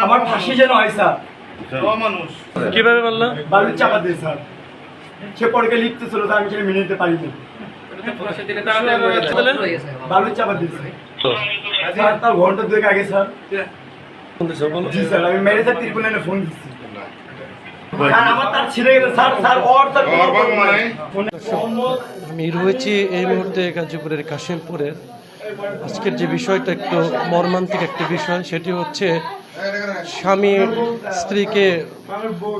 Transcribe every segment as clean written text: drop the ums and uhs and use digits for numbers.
আমার ফাঁসি যেন হয় স্যার। কিভাবে বললাম? বালুর চাপা দিয়ে স্যার, সে পরকে লিখতে ছিল স্যার, আমি সেটা মেনে নিতে পারিনি। বালুর চাপা দিয়েছে স্যার, তার ঘন্টা দুয়েক আগে স্যার। জি স্যার, আমি মেরে স্যার ত্রিপুল লাইনে ফোন দিচ্ছি। আমার তার ছিঁড়ে গেছে স্যার, স্যার ওর তার আমি রয়েছি এই মুহূর্তে গাজীপুরের কাশিমপুরের। আজকের যে বিষয়টা একটু মর্মান্তিক একটি বিষয়, সেটি হচ্ছে স্বামী স্ত্রীকে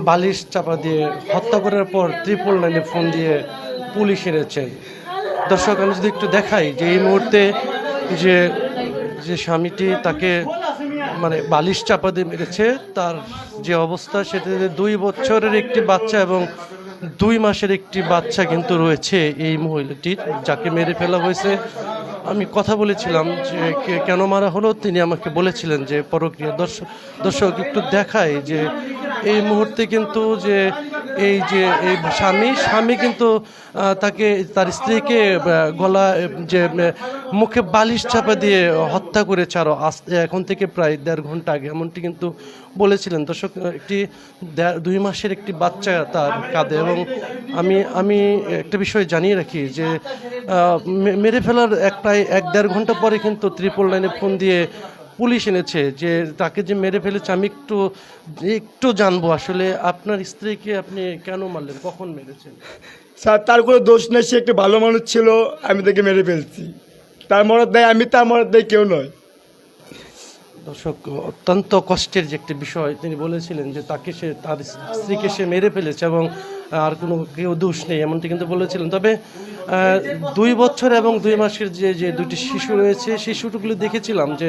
বালিশ চাপা দিয়ে হত্যা করার পর ত্রিপল লাইনে ফোন দিয়ে পুলিশ এনেছেন। দর্শক, আমি যদি একটু দেখাই যে এই মুহূর্তে যে যে স্বামীটি তাকে মানে বালিশ চাপা দিয়ে মেরেছে, তার যে অবস্থা সেটাতে 2 বছরের একটি বাচ্চা এবং 2 মাসের একটি বাচ্চা কিন্তু রয়েছে এই মহিলাটির, যাকে মেরে ফেলা হয়েছে। আমি কথা বলেছিলাম যে কেন মারা হলো, তিনি আমাকে বলেছিলেন যে পরকীয়া। দর্শক একটু দেখায় যে এই মুহূর্তে কিন্তু যে এই স্বামী কিন্তু তাকে তার স্ত্রীকে গলা যে মুখে বালিশ চাপা দিয়ে হত্যা করেছে আরও এখন থেকে প্রায় 1.5 ঘন্টা আগে, এমনটি কিন্তু বলেছিলেন। দর্শক, একটি 2 মাসের একটি বাচ্চা তার কাঁধে। এবং আমি একটা বিষয় জানিয়ে রাখি যে মেরে ফেলার প্রায় 1-1.5 ঘন্টা পরে কিন্তু ত্রিপল লাইনে ফোন দিয়ে পুলিশ এনেছে যে তাকে যে মেরে ফেলেছে। আমি একটু জানবো আসলে আপনার স্ত্রীকে আপনি কেন মারলেন, কখন মেরেছেন? স্যার, তার কোনো দোষ নেই, সে একটি ভালো মানুষ ছিল, আমি তাকে মেরে ফেলছি। তার মরদ দেয় আমি, তার মরদ দেয় কেউ নয়। দর্শক, অত্যন্ত কষ্টের যে একটি বিষয়, তিনি বলেছিলেন যে তাকে তার স্ত্রীকে সে মেরে ফেলেছে এবং আর কোনো কেউ দোষ নেই, এমনটি কিন্তু বলেছিলেন। তবে 2 বছর এবং 2 মাসের যে 2টি শিশু রয়েছে, শিশুটুগুলো দেখেছিলাম যে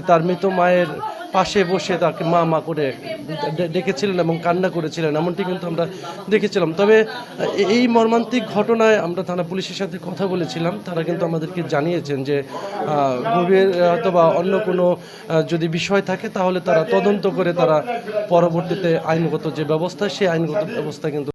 তার মৃত মায়ের পাশে বসে তাকে মা করে ডেকেছিলেন এবং কান্না করেছিলেন, এমনটি কিন্তু আমরা দেখেছিলাম। তবে এই মর্মান্তিক ঘটনায় আমরা থানা পুলিশের সাথে কথা বলেছিলাম, তারা কিন্তু আমাদেরকে জানিয়েছেন যে গভীর অথবা অন্য কোনো যদি বিষয় থাকে তাহলে তারা তদন্ত করে তারা পরবর্তীতে আইনগত যে ব্যবস্থা, সেই আইনগত ব্যবস্থা কিন্তু